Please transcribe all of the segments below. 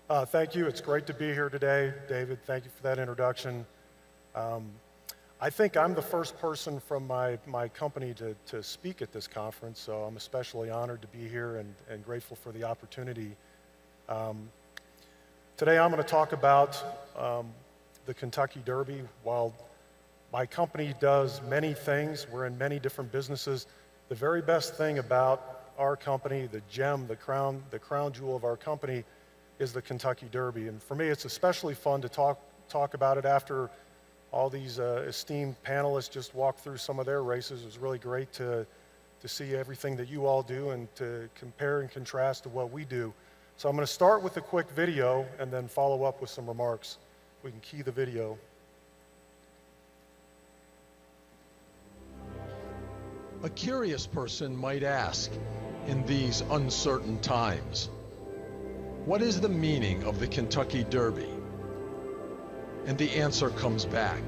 Thank you. It's great to be here today, David. Thank you for that introduction. I think I'm the first person from my company to speak at this conference, so I'm especially honored to be here and grateful for the opportunity. Today I'm going to talk about the Kentucky Derby. While my company does many things, we're in many different businesses, the very best thing about our company, the gem, the crown jewel of our company, is the Kentucky Derby. And for me, it's especially fun to talk about it after all these esteemed panelists just walked through some of their races. It was really great to see everything that you all do and to compare and contrast to what we do. So I'm going to start with a quick video and then follow up with some remarks. We can key the video. A curious person might ask, in these uncertain times, what is the meaning of the Kentucky Derby? And the answer comes back.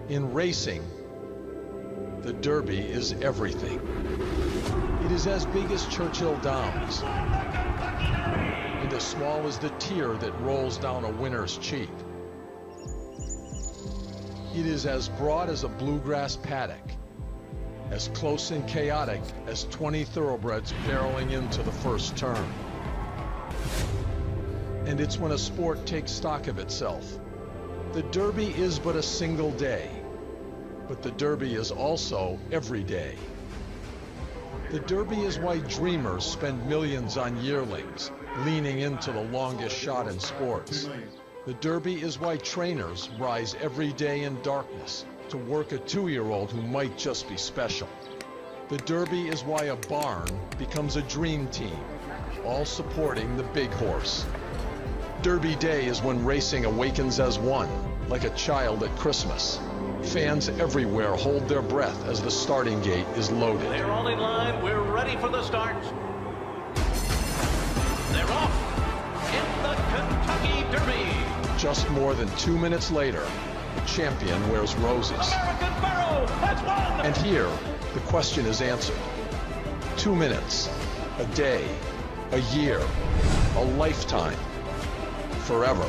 In racing, the Derby is everything. It is as big as Churchill Downs, and as small as the tear that rolls down a winner's cheek. It is as broad as a bluegrass paddock, as close and chaotic as 20 thoroughbreds barreling into the first turn. And it's when a sport takes stock of itself. The Derby is but a single day, but the Derby is also every day. The Derby is why dreamers spend millions on yearlings, leaning into the longest shot in sports. The Derby is why trainers rise every day in darkness to work a 2-year-old who might just be special. The Derby is why a barn becomes a dream team, all supporting the big horse. Derby Day is when racing awakens as one, like a child at Christmas. Fans everywhere hold their breath as the starting gate is loaded. They're all in line. We're ready for the start. They're off in the Kentucky Derby. Just more than 2 minutes later, the champion wears roses. American Pharoah has won! And here, the question is answered. 2 minutes, a day, a year, a lifetime, forever.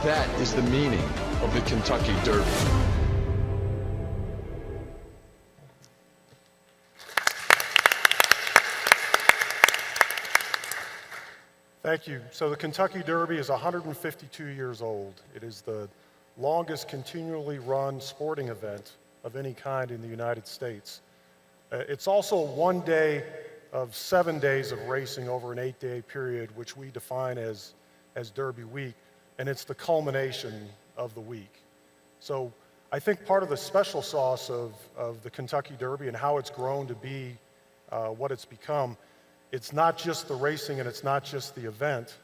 That is the meaning of the Kentucky Derby. Thank you. So the Kentucky Derby is 152 years old. It is the longest continually run sporting event of any kind in the United States. It's also one day of 7 days of racing over an 8-day period, which we define as Derby Week, and it's the culmination of the week. So I think part of the special sauce of the Kentucky Derby and how it's grown to be what it's become, it's not just the racing and it's not just the event,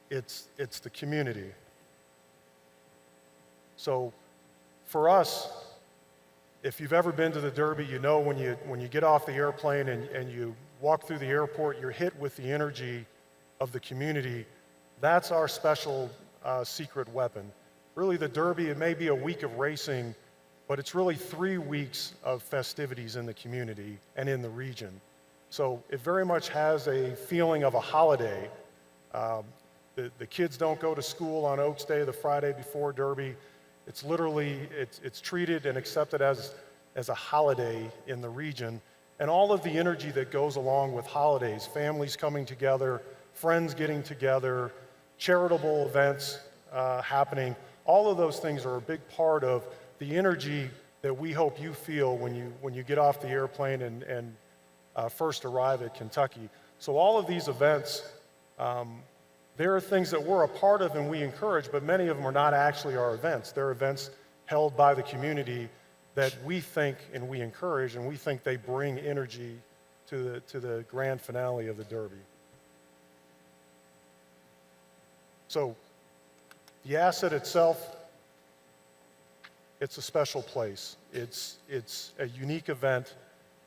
it's the community. So for us, if you've ever been to the Derby, you know when you get off the airplane and you walk through the airport, you're hit with the energy of the community. That's our special secret weapon. Really, the Derby, it may be a week of racing, but it's really 3 weeks of festivities in the community and in the region. So it very much has a feeling of a holiday. The kids don't go to school on Oaks Day, the Friday before Derby. It's literally, it's treated and accepted as a holiday in the region. And all of the energy that goes along with holidays, families coming together, friends getting together, charitable events happening, all of those things are a big part of the energy that we hope you feel when you get off the airplane and first arrive at Kentucky. So all of these events, there are things that we're a part of and we encourage, but many of them are not actually our events. They're events held by the community that we think and we encourage, and we think they bring energy to the grand finale of the Derby. So the asset itself, it's a special place. It's a unique event.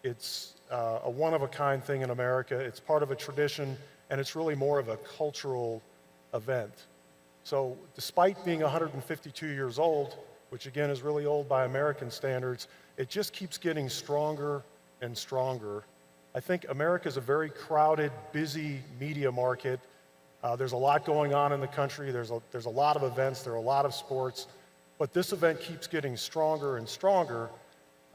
It's a one-of-a-kind thing in America. It's part of a tradition, and it's really more of a cultural event. So despite being 152 years old, which again is really old by American standards, it just keeps getting stronger and stronger. I think America is a very crowded, busy media market. There's a lot going on in the country. There's a lot of events. There are a lot of sports. But this event keeps getting stronger and stronger,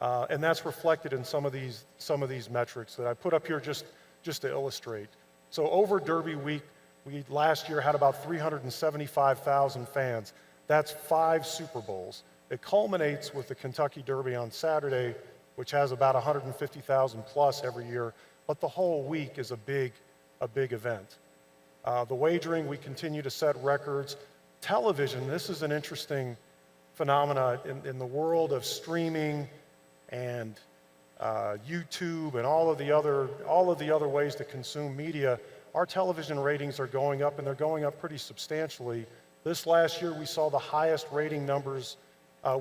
and that's reflected in some of these metrics that I put up here just to illustrate. So over Derby week, we last year had about 375,000 fans. That's 5 Super Bowls. It culminates with the Kentucky Derby on Saturday, which has about 150,000 plus every year, but the whole week is a big event. The wagering, we continue to set records. Television, this is an interesting phenomena in the world of streaming and YouTube and all of the other ways to consume media. Our television ratings are going up, and they're going up pretty substantially. This last year, we saw the highest rating numbers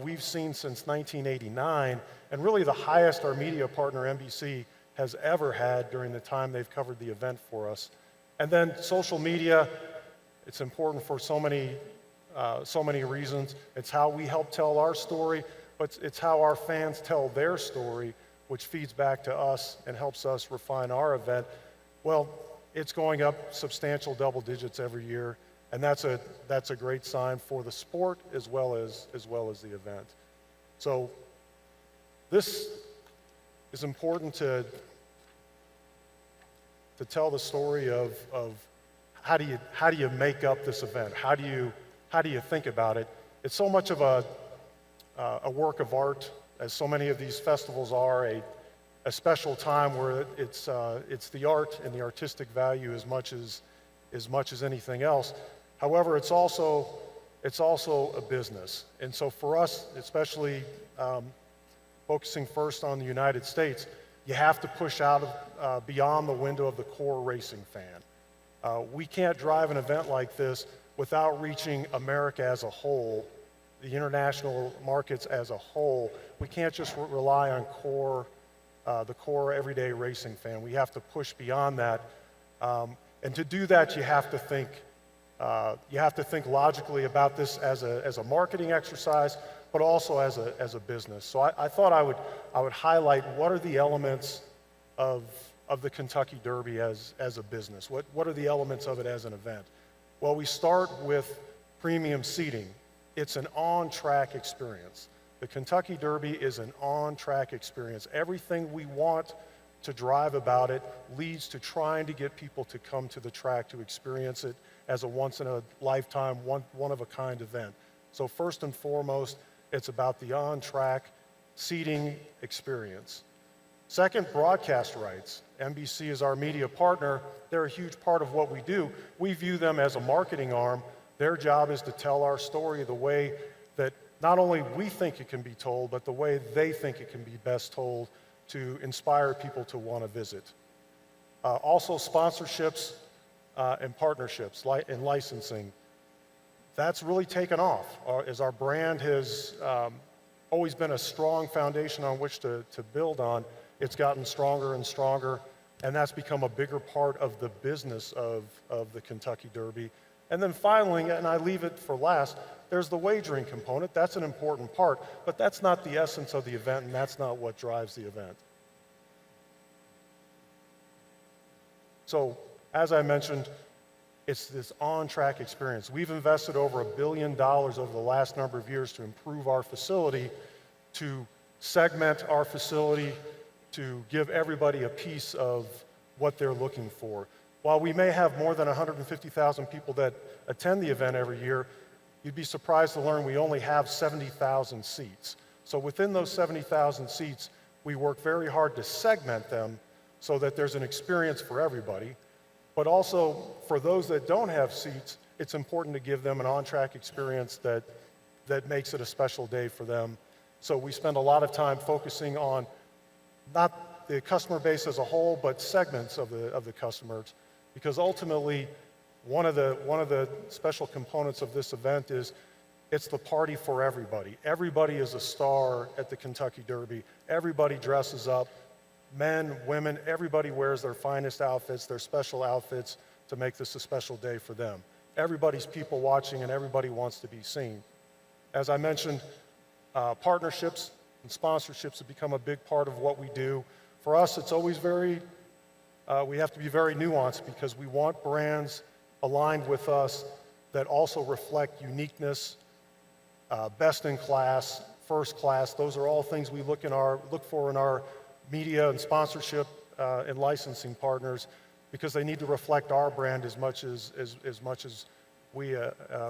we've seen since 1989, and really the highest our media partner, NBC, has ever had during the time they've covered the event for us. And then social media, it's important for so many reasons. It's how we help tell our story, but it's how our fans tell their story, which feeds back to us and helps us refine our event. Well, it's going up substantial double digits every year, and that's a great sign for the sport as well as the event. So this is important to tell the story of how do you make up this event? How do you think about it? It's so much of a work of art, as so many of these festivals are, a special time where it's the art and the artistic value as much as anything else. However, it's also a business. And so for us, especially focusing first on the United States, you have to push out beyond the window of the core racing fan. We can't drive an event like this without reaching America as a whole, the international markets as a whole. We can't just rely on the core everyday racing fan. We have to push beyond that. And to do that, you have to think logically about this as a marketing exercise, but also as a business. So I thought I would highlight what are the elements of the Kentucky Derby as a business. What are the elements of it as an event? Well, we start with premium seating. It's an on-track experience. The Kentucky Derby is an on-track experience. Everything we want to drive about it leads to trying to get people to come to the track to experience it as a once-in-a-lifetime, one-of-a-kind event. So first and foremost, it's about the on-track seating experience. Second, broadcast rights. NBC is our media partner. They're a huge part of what we do. We view them as a marketing arm. Their job is to tell our story the way that not only we think it can be told, but the way they think it can be best told to inspire people to want to visit. Also sponsorships and partnerships and licensing. That's really taken off as our brand has always been a strong foundation on which to build on. It's gotten stronger and stronger, and that's become a bigger part of the business of the Kentucky Derby. And then finally, and I leave it for last, there's the wagering component. That's an important part, but that's not the essence of the event, and that's not what drives the event. So, as I mentioned, it's this on-track experience. We've invested over $1 billion over the last number of years to improve our facility, to segment our facility, to give everybody a piece of what they're looking for. While we may have more than 150,000 people that attend the event every year, you'd be surprised to learn we only have 70,000 seats. So within those 70,000 seats, we work very hard to segment them so that there's an experience for everybody. But also, for those that don't have seats, it's important to give them an on-track experience that makes it a special day for them. So we spend a lot of time focusing on not the customer base as a whole, but segments of the customers, because ultimately, one of the special components of this event is it's the party for everybody. Everybody is a star at the Kentucky Derby. Everybody dresses up. Men, women, everybody wears their finest outfits, their special outfits to make this a special day for them. Everybody's people watching and everybody wants to be seen. As I mentioned, partnerships and sponsorships have become a big part of what we do. For us, it's always we have to be very nuanced because we want brands aligned with us that also reflect uniqueness, best in class, first class. Those are all things we look for in our media and sponsorship and licensing partners, because they need to reflect our brand as much as we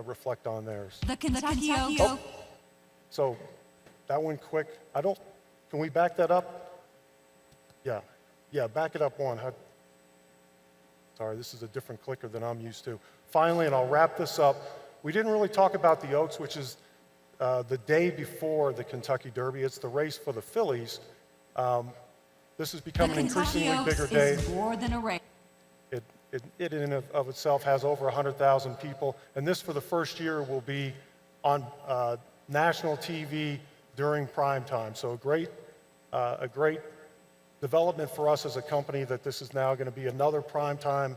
reflect on theirs. The Kentucky Oaks. So that went quick. Can we back that up? Yeah, back it up one. Sorry, this is a different clicker than I'm used to. Finally, and I'll wrap this up, we didn't really talk about the Oaks, which is the day before the Kentucky Derby. It's the race for the fillies. This has become an increasingly bigger day. Is more than a race. It in and of itself has over 100,000 people, and this for the first year will be on national TV during prime time. So a great development for us as a company that this is now going to be another prime time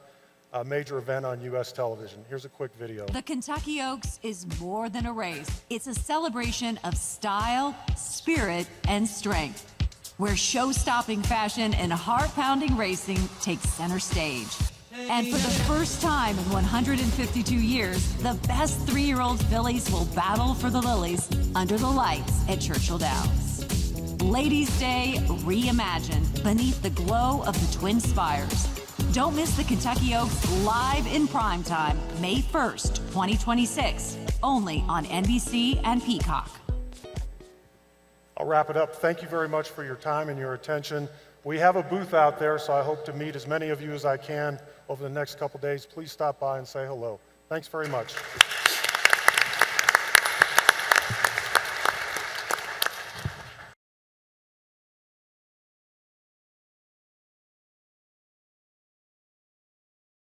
major event on U.S. television. Here's a quick video. The Kentucky Oaks is more than a race. It's a celebration of style, spirit, and strength, where show-stopping fashion and heart-pounding racing takes center stage. And for the first time in 152 years, the best 3-year-old fillies will battle for the lilies under the lights at Churchill Downs. Ladies' Day reimagined beneath the glow of the Twin Spires. Don't miss the Kentucky Oaks live in primetime, May 1st, 2026, only on NBC and Peacock. I'll wrap it up. Thank you very much for your time and your attention. We have a booth out there, so I hope to meet as many of you as I can over the next couple days. Please stop by and say hello. Thanks very much.